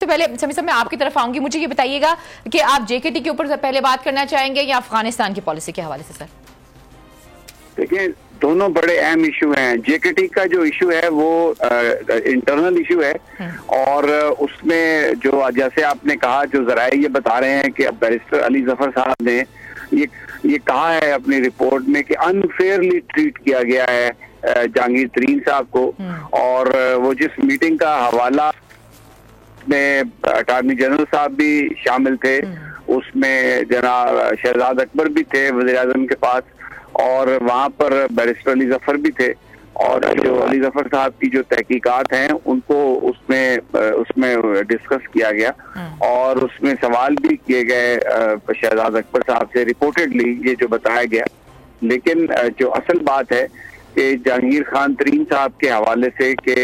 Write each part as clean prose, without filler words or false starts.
پہلے سمیع صاحب میں آپ کی طرف آؤں گی, مجھے یہ بتائیے گا کہ آپ جے کے ٹی کے اوپر پہلے بات کرنا چاہیں گے یا افغانستان کی پالیسی کے حوالے سے؟ سر دیکھیں, دونوں بڑے اہم ایشو ہیں. جے کے ٹی کا جو ایشو ہے وہ انٹرنل ایشو ہے, اور اس میں جو جیسے آپ نے کہا, جو ذرائع یہ بتا رہے ہیں کہ بیرسٹر علی ظفر صاحب نے یہ کہا ہے اپنی رپورٹ میں کہ انفیئرلی ٹریٹ کیا گیا ہے جہانگیر ترین صاحب کو, اور وہ جس میٹنگ کا حوالہ میں اٹارنی جنرل صاحب بھی شامل تھے, اس میں جناب شہزاد اکبر بھی تھے وزیر اعظم کے پاس, اور وہاں پر بیرسٹر علی ظفر بھی تھے, اور جو علی ظفر صاحب کی جو تحقیقات ہیں ان کو اس میں ڈسکس کیا گیا, اور اس میں سوال بھی کیے گئے شہزاد اکبر صاحب سے ریپورٹڈلی یہ جو بتایا گیا. لیکن جو اصل بات ہے کہ جہانگیر خان ترین صاحب کے حوالے سے کہ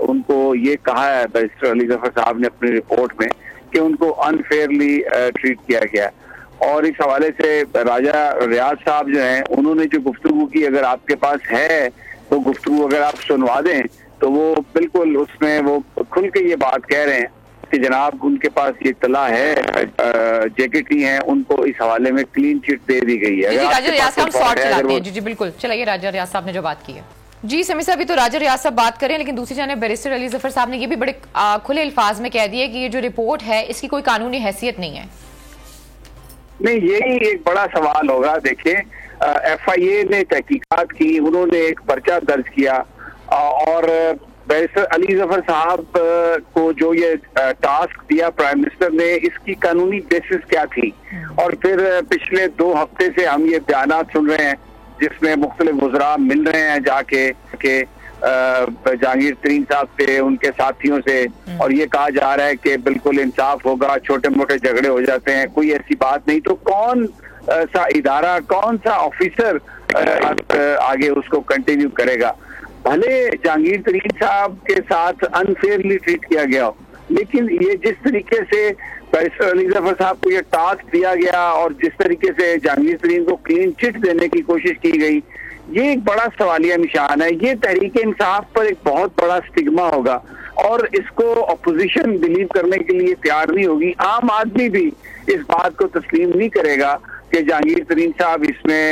ان کو یہ کہا ہے بیرسٹر علی ظفر صاحب نے اپنی رپورٹ میں کہ ان کو انفیئرلی ٹریٹ کیا گیا, اور اس حوالے سے راجہ ریاض صاحب جو ہیں انہوں نے جو گفتگو کی, اگر آپ کے پاس ہے تو گفتگو اگر آپ سنوا دیں تو وہ بالکل اس میں وہ کھل کے یہ بات کہہ رہے ہیں کہ جناب ان کے پاس یہ اطلاع ہے, جے کے ٹی ہیں ان کو اس حوالے میں کلین چٹ دے دی گئی ہے. راجہ ریاض صاحب شارٹ چلاتے ہیں. جی بالکل, چلائیے راجہ ریاض صاحب نے جو بات کی ہے. جی سمیع صاحب, تو راجہ ریاض صاحب بات کریں, لیکن دوسری جانب بیرسٹر علی ظفر صاحب نے یہ بھی بڑے کھلے الفاظ میں کہہ دیا کہ یہ جو رپورٹ ہے اس کی کوئی قانونی حیثیت نہیں ہے. نہیں, یہی ایک بڑا سوال ہوگا. دیکھیں, ایف آئی اے نے تحقیقات کی, انہوں نے ایک پرچہ درج کیا, اور بیرسٹر علی ظفر صاحب کو جو یہ ٹاسک دیا پرائم منسٹر نے, اس کی قانونی بیسس کیا تھی؟ اور پھر پچھلے 2 ہفتے سے ہم یہ بیانات سن رہے ہیں جس میں مختلف وزراء مل رہے ہیں جا کے کہ جہانگیر ترین صاحب سے, ان کے ساتھیوں سے, اور یہ کہا جا رہا ہے کہ بالکل انصاف ہوگا, چھوٹے موٹے جھگڑے ہو جاتے ہیں, کوئی ایسی بات نہیں. تو کون سا ادارہ, کون سا آفیسر آگے اس کو کنٹینیو کرے گا؟ بھلے جہانگیر ترین صاحب کے ساتھ انفیئرلی ٹریٹ کیا گیا ہو, لیکن یہ جس طریقے سے بیرسٹر علی ظفر صاحب کو یہ ٹاسک دیا گیا اور جس طریقے سے جہانگیر ترین کو کلین چٹ دینے کی کوشش کی گئی, یہ ایک بڑا سوالیہ نشان ہے. یہ تحریک انصاف پر ایک بہت بڑا سٹگما ہوگا, اور اس کو اپوزیشن بلیو کرنے کے لیے تیار نہیں ہوگی. عام آدمی بھی اس بات کو تسلیم نہیں کرے گا کہ جہانگیر ترین صاحب اس میں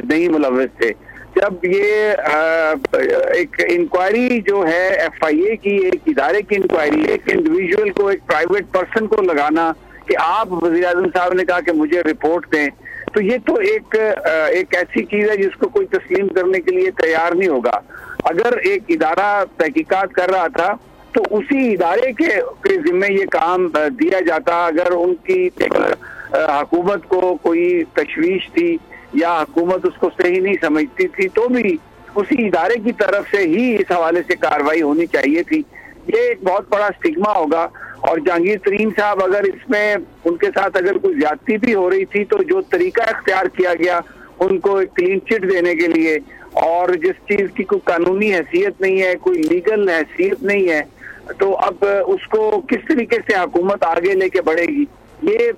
نہیں ملوث تھے. جب یہ ایک انکوائری جو ہے ایف آئی اے کی, ایک ادارے کی انکوائری, ایک انڈیویجول کو, ایک پرائیویٹ پرسن کو لگانا کہ آپ, وزیر اعظم صاحب نے کہا کہ مجھے رپورٹ دیں, تو یہ تو ایک ایسی چیز ہے جس کو کوئی تسلیم کرنے کے لیے تیار نہیں ہوگا. اگر ایک ادارہ تحقیقات کر رہا تھا تو اسی ادارے کے ذمہ یہ کام دیا جاتا. اگر ان کی حکومت کو کوئی تشویش تھی یا حکومت اس کو صحیح نہیں سمجھتی تھی تو بھی اسی ادارے کی طرف سے ہی اس حوالے سے کارروائی ہونی چاہیے تھی. یہ ایک بہت بڑا سٹگما ہوگا, اور جہانگیر ترین صاحب اگر اس میں ان کے ساتھ اگر کوئی زیادتی بھی ہو رہی تھی تو جو طریقہ اختیار کیا گیا ان کو ایک کلین چٹ دینے کے لیے, اور جس چیز کی کوئی قانونی حیثیت نہیں ہے, کوئی لیگل حیثیت نہیں ہے, تو اب اس کو کس طریقے سے حکومت آگے لے کے بڑھے گی؟ یہ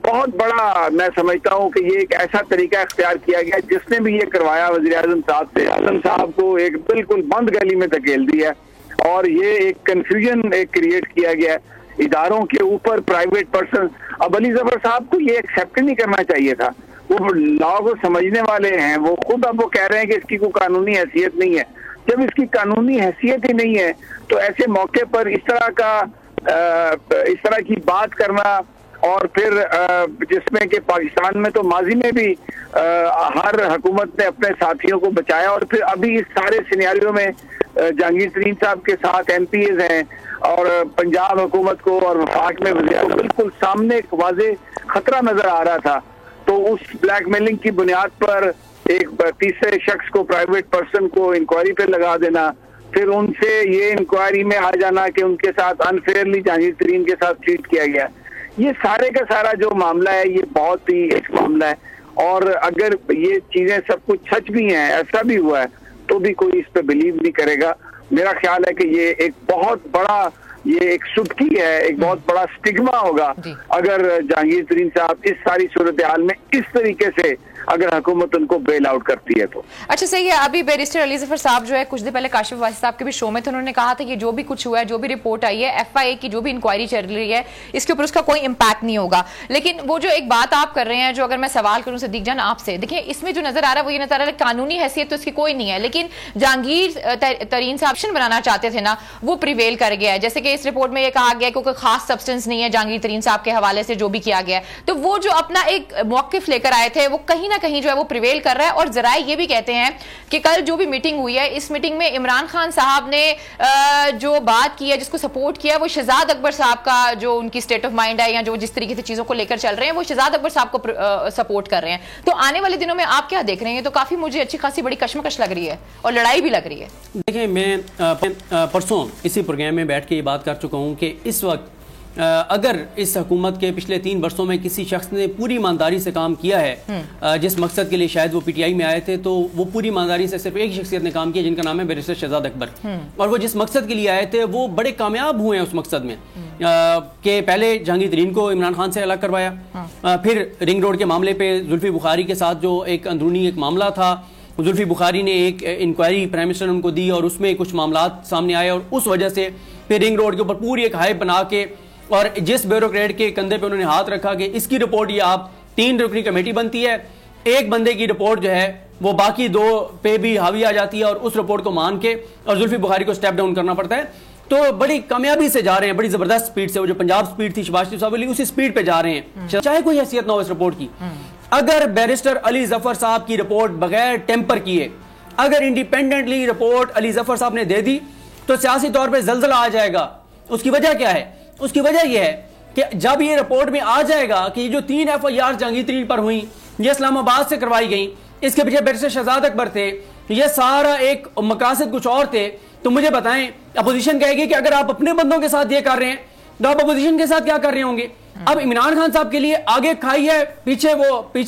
بہت بڑا میں سمجھتا ہوں کہ یہ ایک ایسا طریقہ اختیار کیا گیا جس نے بھی یہ کروایا وزیر اعظم صاحب سے, اعظم صاحب کو ایک بالکل بند گلی میں دھکیل دیا, اور یہ ایک کنفیوژن کریٹ کیا گیا اداروں کے اوپر, پرائیویٹ پرسن. اب علی ظفر صاحب کو یہ ایکسیپٹ نہیں کرنا چاہیے تھا, وہ لا کو سمجھنے والے ہیں, وہ خود اب وہ کہہ رہے ہیں کہ اس کی کوئی قانونی حیثیت نہیں ہے. جب اس کی قانونی حیثیت ہی نہیں ہے تو ایسے موقع پر اس طرح کی بات کرنا, اور پھر جس میں کہ پاکستان میں تو ماضی میں بھی ہر حکومت نے اپنے ساتھیوں کو بچایا, اور پھر ابھی اس سارے سینیریو میں جہانگیر ترین صاحب کے ساتھ ایم پی ایز ہیں, اور پنجاب حکومت کو اور وفاق میں وزیر کو بالکل سامنے ایک واضح خطرہ نظر آ رہا تھا. تو اس بلیک میلنگ کی بنیاد پر ایک تیسرے شخص کو, پرائیویٹ پرسن کو انکوائری پہ لگا دینا, پھر ان سے یہ انکوائری میں آ جانا کہ ان کے ساتھ انفیئرلی جہانگیر ترین کے ساتھ ٹریٹ کیا گیا, یہ سارے کا سارا جو معاملہ ہے یہ بہت ہی ایک معاملہ ہے. اور اگر یہ چیزیں سب کچھ سچ بھی ہیں, ایسا بھی ہوا ہے, تو بھی کوئی اس پہ بلیو نہیں کرے گا. میرا خیال ہے کہ یہ ایک بہت بڑا, یہ ایک سٹکی ہے, ایک بہت بڑا سٹگما ہوگا اگر جہانگیر ترین صاحب اس ساری صورتحال میں اس طریقے سے اگر حکومت ان کو بیل آؤٹ کرتی ہے تو. اچھا صحیح ہے. ابھی بیرسٹر علی ظفر صاحب جو ہے کچھ دن پہلے کاشف واسف صاحب کے بھی شو میں تھے, انہوں نے کہا تھا کہ جو بھی کچھ ہوا ہے, جو بھی رپورٹ آئی ہے, ایف آئی اے کی جو بھی انکوائری چل رہی ہے, اس کے اوپر اس کا کوئی امپیکٹ نہیں ہوگا. لیکن وہ جو ایک بات آپ کر رہے ہیں, جو اگر میں سوال کروں صدیق جان آپ سے, دیکھیں اس میں جو نظر آ رہا ہے وہ یہ نظر آ رہا ہے قانونی حیثیت تو اس کی کوئی نہیں ہے, لیکن جہانگیر ترین صاحب آپشن بنانا چاہتے تھے نا, وہ پریویل کر گیا ہے. جیسے کہ اس رپورٹ میں یہ کہا گیا کہ کوئی خاص سبسٹنس نہیں ہے جہانگیر ترین صاحب کے حوالے سے جو بھی کیا گیا ہے, تو وہ جو اپنا ایک موقف لے کر آئے تھے وہ کہیں نہ کہیں جو ہے وہ پریویل کر رہا ہے. اور ذرائع یہ بھی کہتے ہیں کہ کل جو بھی میٹنگ ہوئی ہے, اس میٹنگ میں عمران خان صاحب نے جو بات کی ہے, جس کو سپورٹ کیا ہے, وہ شہزاد اکبر صاحب کا جو ان کی سٹیٹ آف مائنڈ ہے, یا جو جس طریقے سے چیزوں کو لے کر چل رہے ہیں, وہ شہزاد اکبر صاحب کو سپورٹ کر رہے ہیں. تو آنے والے دنوں میں آپ کیا دیکھ رہے ہیں؟ تو کافی مجھے اچھی خاصی بڑی کشمکش لگ رہی ہے اور لڑائی بھی لگ رہی ہے. دیکھیں میں پرسوں اسی پروگرام میں بیٹھ کے یہ بات کر چکا ہوں کہ اس وقت اگر اس حکومت کے پچھلے 3 برسوں میں کسی شخص نے پوری ایمانداری سے کام کیا ہے, جس مقصد کے لیے شاید وہ پی ٹی آئی میں آئے تھے, تو وہ پوری ایمانداری سے صرف ایک شخصیت نے کام کیا جن کا نام ہے بیرسٹر شہزاد اکبر. اور وہ جس مقصد کے لیے آئے تھے وہ بڑے کامیاب ہوئے ہیں اس مقصد میں, کہ پہلے جہانگیر ترین کو عمران خان سے الگ کروایا, پھر رنگ روڈ کے معاملے پہ زلفی بخاری کے ساتھ جو ایک اندرونی ایک معاملہ تھا, زلفی بخاری نے ایک انکوائری پرائم منسٹر ان کو دی اور اس میں کچھ معاملات سامنے آئے, اور اس وجہ سے پھر رنگ روڈ کے اوپر پوری ایک ہائپ بنا کے, اور جس بیوروکریٹ کے کندھے پہ انہوں نے ہاتھ رکھا کہ اس کی رپورٹ یہ آپ 3 رکنی کمیٹی بنتی ہے, ایک بندے کی رپورٹ جو ہے وہ باقی 2 پہ بھی حاوی آ جاتی ہے, اور اس رپورٹ کو مان کے اور زلفی بخاری کو سٹیپ ڈاؤن کرنا پڑتا ہے. تو بڑی کامیابی سے جا رہے ہیں, بڑی زبردست سپیڈ سے, وہ جو پنجاب سپیڈ تھی شہباز شریف صاحب علی, اسی سپیڈ پہ جا رہے ہیں, چاہے کوئی حیثیت نہ ہو اس رپورٹ کی. اگر بیرسٹر علی ظفر صاحب کی رپورٹ بغیر ٹیمپر کیے اگر انڈیپینڈنٹلی رپورٹ علی ظفر صاحب نے دے دی تو سیاسی طور پہ زلزلہ آ جائے گا. اس کی وجہ کیا ہے؟ اس کی وجہ یہ ہے کہ جب یہ رپورٹ میں آ جائے گا کہ یہ جو 3 ایف آئی آر جہانگیر ترین پر ہوئیں, یہ اسلام آباد سے کروائی گئیں, اس کے پیچھے بیرسٹر شہزاد اکبر تھے, یہ سارا ایک مقاصد کچھ اور تھے, تو مجھے بتائیں اپوزیشن کہے گی کہ اگر آپ اپنے بندوں کے ساتھ یہ کر رہے ہیں تو آپ اپوزیشن کے ساتھ کیا کر رہے ہوں گے؟ اب عمران خان صاحب کے لیے آگے کھائی ہے, پیچھے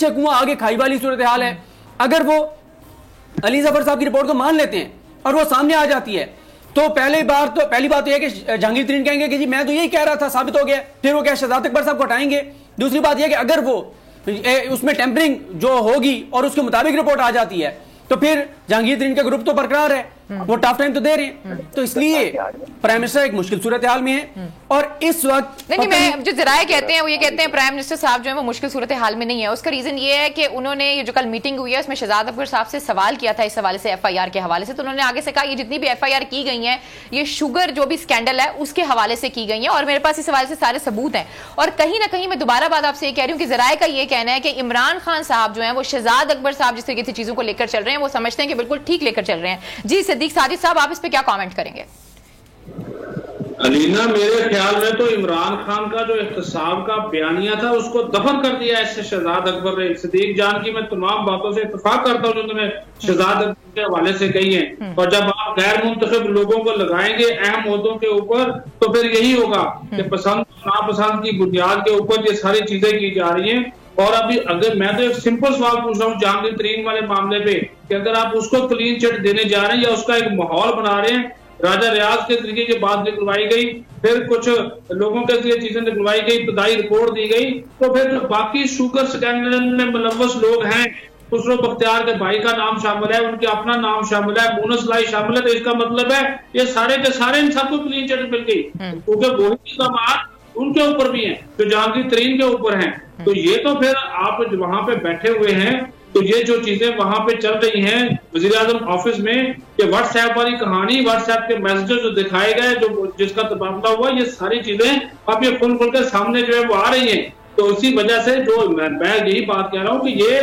کنواں آگے کھائی والی صورتحال ہے. اگر وہ علی ظفر صاحب کی رپورٹ کو مان لیتے ہیں اور وہ سامنے آ جاتی ہے, تو پہلی بات تو یہ کہ جہانگیر ترین کہیں گے کہ جی میں تو یہی کہہ رہا تھا, ثابت ہو گیا. پھر وہ کیا شہزاد اکبر صاحب کو ہٹائیں گے. دوسری بات یہ کہ اگر وہ اس میں ٹیمپرنگ جو ہوگی اور اس کے مطابق رپورٹ آ جاتی ہے تو پھر جہانگیر ترین کا گروپ تو برقرار ہے, وہ ٹف ٹائم تو دے رہے ہیں. تو اس لیے پرائم منسٹر ایک مشکل صورتحال میں ہے, اور اس وقت نہیں, میں جو ذرائع کہتے ہیں وہ یہ کہتے ہیں پرائم منسٹر صاحب جو ہے وہ مشکل صورتحال میں نہیں ہے. اس کا ریزن یہ ہے کہ انہوں نے یہ جو کل میٹنگ ہوئی ہے اس میں شہزاد اکبر صاحب سے سوال کیا تھا اس حوالے سے, ایف آئی آر کے حوالے سے, تو انہوں نے آگے سے کہا یہ جتنی بھی ایف آئی آر کی گئی ہیں یہ شوگر جو بھی اسکینڈل ہے اس کے حوالے سے کی گئی ہیں, اور میرے پاس اس حوالے سے سارے ثبوت ہیں. اور کہیں نہ کہیں میں دوبارہ بات آپ سے یہ کہہ رہی ہوں کہ ذرائع کا یہ کہنا ہے کہ عمران خان صاحب جو ہیں وہ شہزاد اکبر صاحب جس طریقے سے چیزوں کو لے کر چل رہے ہیں وہ سمجھتے ہیں کہ بالکل ٹھیک لے کر چل رہے ہیں. جی صدیق ساجد صاحب, آپ اس پہ کیا کامنٹ کریں گے؟ علینا میرے خیال میں تو عمران خان کا جو احتساب کا بیانیہ تھا اس کو دفن کر دیا ہے شہزاد اکبر نے. صدیق جان کی میں تمام باتوں سے اتفاق کرتا ہوں جو تم نے شہزاد اکبر کے حوالے سے کہی ہیں, اور جب آپ غیر منتخب لوگوں کو لگائیں گے اہم عہدوں کے اوپر تو پھر یہی ہوگا کہ پسند ناپسند کی بنیاد کے اوپر یہ ساری چیزیں کی جا رہی ہیں. اور ابھی اگر میں تو ایک سمپل سوال پوچھ رہا ہوں جہانگیر ترین والے معاملے پہ کہ اگر آپ اس کو کلین چٹ دینے جا رہے ہیں یا اس کا ایک ماحول بنا رہے ہیں, راجہ ریاض کے طریقے کی بات نکلوائی گئی, پھر کچھ لوگوں کے ذریعے چیزیں نکلوائی گئی, ابتدائی رپورٹ دی گئی, تو پھر جو باقی شوگر سکینڈل میں ملوث لوگ ہیں, خسرو بختیار کے بھائی کا نام شامل ہے, ان کے اپنا نام شامل ہے, مونس لائی شامل ہے, تو اس کا مطلب ہے یہ سارے کے سارے ان سب کو کلین چٹ مل گئی, کیونکہ وہی الزامات ان کے اوپر بھی ہیں جو جہانگیر ترین کے اوپر ہیں. تو یہ تو پھر آپ وہاں پہ بیٹھے ہوئے ہیں تو یہ جو چیزیں وہاں پہ چل رہی ہیں وزیر اعظم آفس میں کہ واٹس ایپ والی کہانی, واٹس ایپ کے میسجز جو دکھائے گئے, جو جس کا تبادلہ ہوا, یہ ساری چیزیں اب یہ کھل کھل کے سامنے جو ہے وہ آ رہی ہیں. تو اسی وجہ سے جو میں یہی بات کہہ رہا ہوں کہ یہ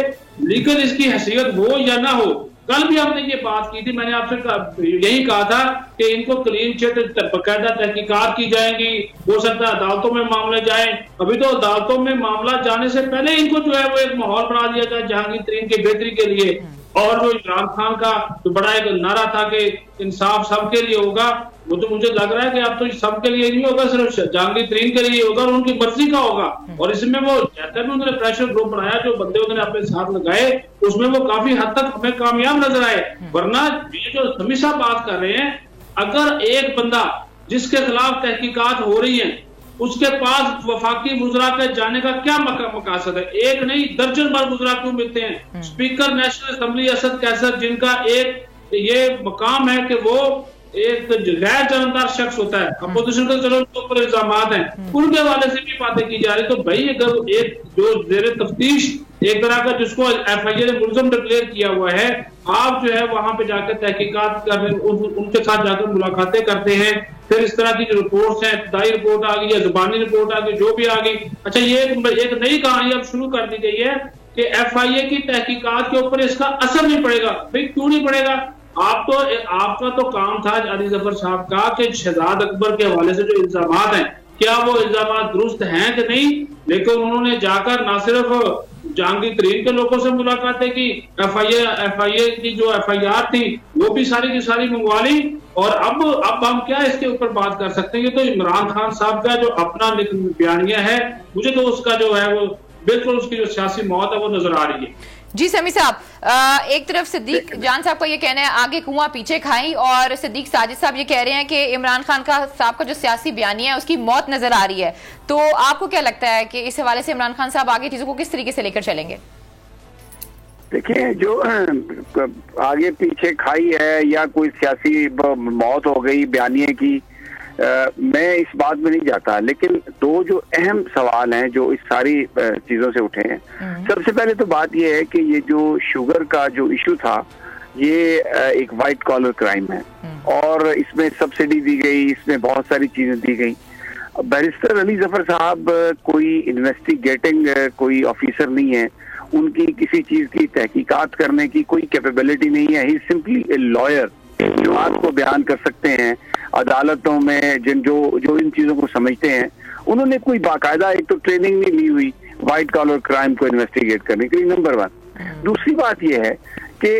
لیگل اس کی حیثیت ہو یا نہ ہو, کل بھی ہم نے یہ بات کی تھی, میں نے آپ سے یہی کہا تھا کہ ان کو کلین چٹ باقاعدہ تحقیقات کی جائیں گی, ہو سکتا ہے عدالتوں میں معاملے جائیں. ابھی تو عدالتوں میں معاملہ جانے سے پہلے ان کو جو ہے وہ ایک ماحول بنا دیا جائے جہانگیر ترین کی بہتری کے لیے. اور جو عمران خان کا جو بڑا ایک نعرہ تھا کہ انصاف سب کے لیے ہوگا, وہ تو مجھے لگ رہا ہے کہ اب تو سب کے لیے نہیں ہوگا, صرف جہانگیر ترین کے لیے ہوگا اور ان کی مرضی کا ہوگا. اور اس میں وہ جیسے بھی انہوں نے پریشر گروپ بنایا, جو بندے انہوں نے اپنے ساتھ لگائے, اس میں وہ کافی حد تک ہمیں کامیاب نظر آئے. ورنہ یہ جو ہمیشہ بات کر رہے ہیں, اگر ایک بندہ جس کے خلاف تحقیقات ہو رہی ہیں اس کے پاس وفاقی وزراء کے جانے کا کیا مقاصد ہے؟ ایک نہیں درجن بھر وزراء کیوں ملتے ہیں؟ اسپیکر نیشنل اسمبلی اسد کیسر، جن کا ایک یہ مقام ہے کہ وہ ایک غیر جانبدار شخص ہوتا ہے، اپوزیشن کا چلو ان کے اوپر الزامات ہیں، ان کے حوالے سے بھی باتیں کی جا رہی. تو بھائی اگر ایک جو زیر تفتیش ایک طرح کا جس کو ایف آئی اے نے ملزم ڈکلیئر کیا ہوا ہے، آپ جو ہے وہاں پہ جا کے تحقیقات کر رہے ہیں، ان کے ساتھ جا کر ملاقاتیں کرتے ہیں، پھر اس طرح کی جو رپورٹس ہیں، ابتدائی رپورٹ آ گئی یا زبانی رپورٹ آ گئی، جو بھی آ گئی، اچھا یہ ایک نئی کہانی اب شروع کر دی گئی ہے کہ ایف آئی اے کی تحقیقات کے اوپر اس کا اثر نہیں پڑے گا. بھائی کیوں نہیں پڑے گا؟ آپ کا تو کام تھا علی ظفر صاحب کا کہ شہزاد اکبر کے حوالے سے جو الزامات ہیں کیا وہ الزامات درست ہیں کہ نہیں، لیکن انہوں نے جا کر نہ صرف جہانگیر ترین کے لوگوں سے ملاقاتیں کی، ایف آئی اے کی جو ایف آئی آر تھی وہ بھی ساری کی ساری منگوا لی، اور اب ہم کیا اس کے اوپر بات کر سکتے ہیں؟ یہ تو عمران خان صاحب کا جو اپنا بیانیہ ہے، مجھے تو اس کا جو ہے وہ بالکل اس کی جو سیاسی موت ہے وہ نظر آ رہی ہے. جی سمیع صاحب، ایک طرف صدیق جان صاحب کا یہ کہنا ہے آگے کنواں پیچھے کھائیں، اور صدیق ساجد صاحب یہ کہہ رہے ہیں کہ عمران خان صاحب کا جو سیاسی بیانیہ ہے اس کی موت نظر آ رہی ہے. تو آپ کو کیا لگتا ہے کہ اس حوالے سے عمران خان صاحب آگے چیزوں کو کس طریقے سے لے کر چلیں گے؟ دیکھیں، جو آگے پیچھے کھائی ہے یا کوئی سیاسی موت ہو گئی بیانیے کی، میں اس بات میں نہیں جاتا، لیکن دو جو اہم سوال ہیں جو اس ساری چیزوں سے اٹھے ہیں. سب سے پہلے تو بات یہ ہے کہ یہ جو شوگر کا جو ایشو تھا یہ ایک وائٹ کالر کرائم ہے، اور اس میں سبسڈی دی گئی، اس میں بہت ساری چیزیں دی گئی. بیرسٹر علی ظفر صاحب کوئی انویسٹیگیٹنگ کوئی آفیسر نہیں ہے، ان کی کسی چیز کی تحقیقات کرنے کی کوئی کیپیبلٹی نہیں ہے. ہی سمپلی اے لائر جو بات کو بیان کر سکتے ہیں عدالتوں میں، جو ان چیزوں کو سمجھتے ہیں. انہوں نے کوئی باقاعدہ ایک تو ٹریننگ نہیں لی ہوئی وائٹ کالر کرائم کو انویسٹیگیٹ کرنے کے لیے، نمبر 1. دوسری بات یہ ہے کہ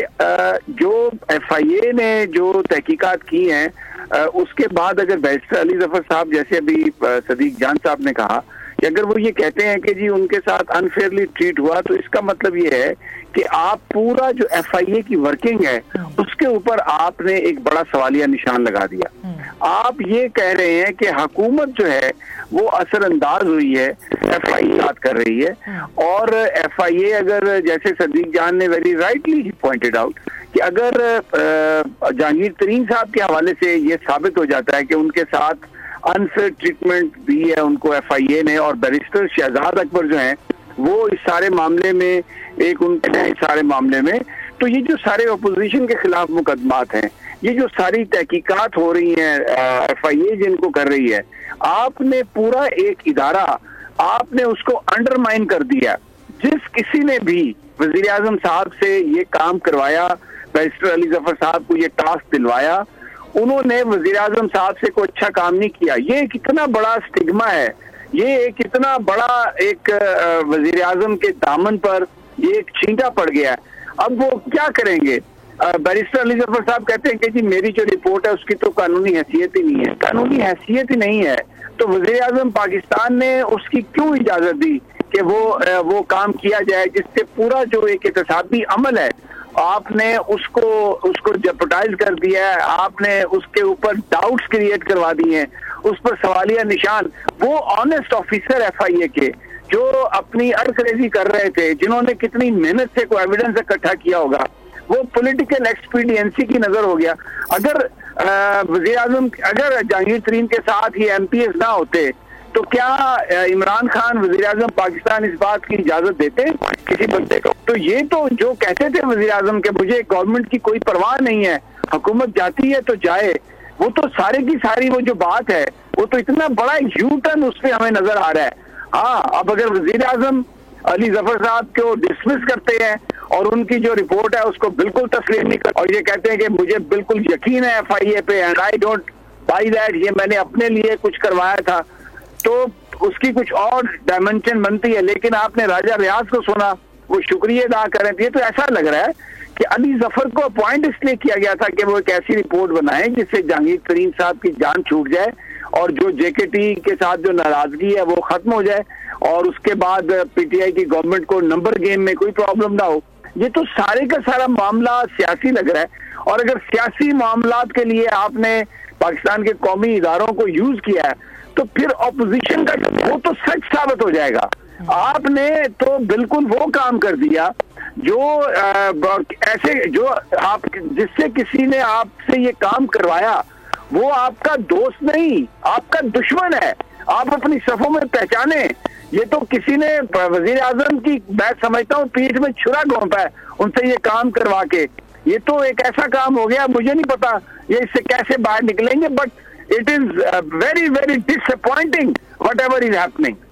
جو ایف آئی اے نے جو تحقیقات کی ہیں اس کے بعد اگر بیرسٹر علی ظفر صاحب جیسے ابھی صدیق جان صاحب نے کہا کہ اگر وہ یہ کہتے ہیں کہ جی ان کے ساتھ انفیئرلی ٹریٹ ہوا، تو اس کا مطلب یہ ہے کہ آپ پورا جو ایف آئی اے کی ورکنگ ہے اس کے اوپر آپ نے ایک بڑا سوالیہ نشان لگا دیا. آپ یہ کہہ رہے ہیں کہ حکومت جو ہے وہ اثر انداز ہوئی ہے، ایف آئی اے بات کر رہی ہے، اور ایف آئی اے اگر جیسے صدیق جان نے ویری رائٹلی پوائنٹڈ آؤٹ کہ اگر جہانگیر ترین صاحب کے حوالے سے یہ ثابت ہو جاتا ہے کہ ان کے ساتھ انفیئر ٹریٹمنٹ دی ہے ان کو ایف آئی اے نے، اور بیرسٹر شہزاد اکبر جو ہیں وہ اس سارے معاملے میں ایک ان کے اس سارے معاملے میں، تو یہ جو سارے اپوزیشن کے خلاف مقدمات ہیں، یہ جو ساری تحقیقات ہو رہی ہیں ایف آئی اے جن کو کر رہی ہے، آپ نے پورا ایک ادارہ آپ نے اس کو انڈرمائن کر دیا. جس کسی نے بھی وزیر اعظم صاحب سے یہ کام کروایا، بیرسٹر علی ظفر صاحب کو یہ ٹاسک دلوایا، انہوں نے وزیر اعظم صاحب سے کوئی اچھا کام نہیں کیا. یہ کتنا بڑا سٹگما ہے، یہ کتنا بڑا ایک وزیر اعظم کے دامن پر یہ ایک چھینٹا پڑ گیا ہے. اب وہ کیا کریں گے؟ بیرسٹر علی ظفر صاحب کہتے ہیں کہ جی میری جو رپورٹ ہے اس کی تو قانونی حیثیت ہی نہیں ہے. قانونی حیثیت ہی نہیں ہے تو وزیر اعظم پاکستان نے اس کی کیوں اجازت دی کہ وہ کام کیا جائے جس سے پورا جو ایک احتسابی عمل ہے آپ نے اس کو جپٹائز کر دیا ہے، آپ نے اس کے اوپر ڈاؤٹس کریٹ کروا دیے ہیں، اس پر سوالیہ نشان. وہ آنےسٹ آفیسر ایف آئی اے کے جو اپنی ارکریزی کر رہے تھے، جنہوں نے کتنی محنت سے کوئی ایویڈنس اکٹھا کیا ہوگا، وہ پولیٹیکل ایکسپیڈینسی کی نظر ہو گیا. اگر وزیر اعظم اگر جہانگیر ترین کے ساتھ یہ ایم پی ایس نہ ہوتے تو کیا عمران خان وزیر اعظم پاکستان اس بات کی اجازت دیتے کسی بندے کو؟ تو یہ تو جو کہتے تھے وزیر اعظم کہ مجھے گورنمنٹ کی کوئی پرواہ نہیں ہے، حکومت جاتی ہے تو جائے، وہ تو سارے کی ساری وہ جو بات ہے وہ تو اتنا بڑا یو ٹرن اس پہ ہمیں نظر آ رہا ہے. ہاں، اب اگر وزیر اعظم علی ظفر صاحب کو ڈسمس کرتے ہیں اور ان کی جو رپورٹ ہے اس کو بالکل تسلیم نہیں کرتے اور یہ کہتے ہیں کہ مجھے بالکل یقین ہے ایف آئی اے پہ، and I don't buy that, یہ میں نے اپنے لیے کچھ کروایا تھا، تو اس کی کچھ اور ڈائمنشن بنتی ہے. لیکن آپ نے راجہ ریاض کو سنا، وہ شکریہ ادا کریں. یہ تو ایسا لگ رہا ہے کہ علی ظفر کو اپوائنٹ اس لیے کیا گیا تھا کہ وہ ایک ایسی رپورٹ بنائیں جس سے جہانگیر ترین صاحب کی جان چھوٹ جائے اور جو جے کے ٹی کے ساتھ جو ناراضگی ہے وہ ختم ہو جائے، اور اس کے بعد پی ٹی آئی کی گورنمنٹ کو نمبر گیم میں کوئی پرابلم نہ ہو. یہ تو سارے کا سارا معاملہ سیاسی لگ رہا ہے، اور اگر سیاسی معاملات کے لیے آپ نے پاکستان کے قومی اداروں کو یوز کیا ہے تو پھر اپوزیشن کا وہ تو سچ ثابت ہو جائے گا. آپ نے تو بالکل وہ کام کر دیا جو ایسے جو آپ جس سے کسی نے آپ سے یہ کام کروایا وہ آپ کا دوست نہیں, آپ کا دشمن ہے. آپ اپنی صفوں میں پہچانے. یہ تو کسی نے وزیر اعظم کی میں سمجھتا ہوں پیٹھ میں چھرا گھونپا ہے ان سے یہ کام کروا کے. یہ تو ایک ایسا کام ہو گیا, مجھے نہیں پتا یہ اس سے کیسے باہر نکلیں گے, but it is very very disappointing whatever is happening.